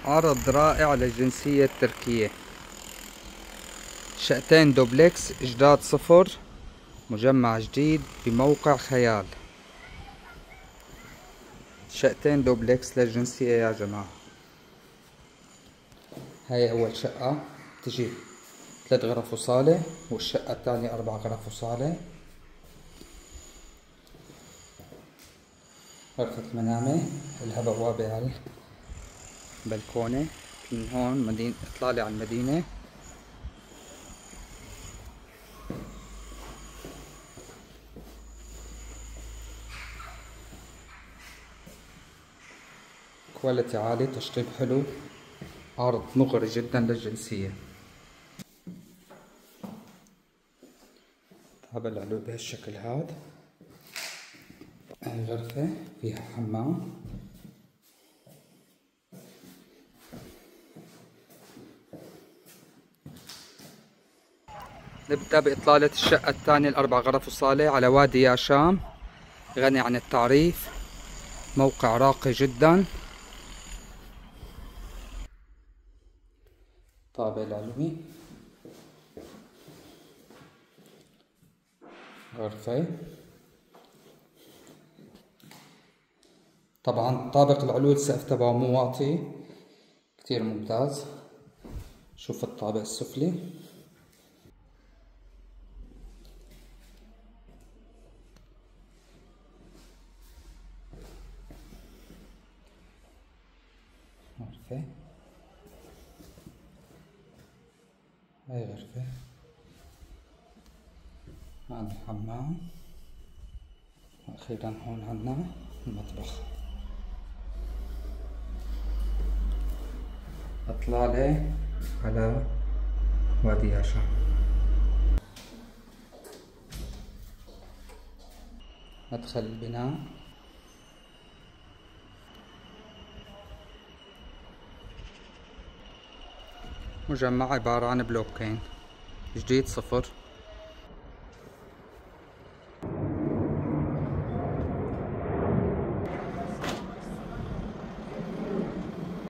عرض رائع للجنسية التركية. شقتين دوبلكس جداد صفر، مجمع جديد بموقع خيال. شقتين دوبلكس للجنسية يا جماعة. هاي أول شقة تجي 3 غرف وصالة، والشقة الثانية 4 غرف وصالة. غرفة المنامة لها بوابة على البلكونة، من هون مدينة إطلالة على المدينة. كواليتي عالي، تشطيب حلو، عرض مغري جدا للجنسية. هذا العلو بهالشكل هذا. هاي غرفة فيها حمام. نبدأ بإطلالة الشقة الثانية ال4 غرف وصالة على وادي ياشام، غني عن التعريف، موقع راقي جدا. طابق العلوي، غرفة. طبعا طابق العلوي السقف تبعه مو واطي، كتير ممتاز. شوف الطابق السفلي. غرفة، هاي غرفة. هذا الحمام. واخيرا هون عنا المطبخ. اطلالة على وادي ياشام. مدخل البناء. مجمع عبارة عن بلوكين، جديد صفر.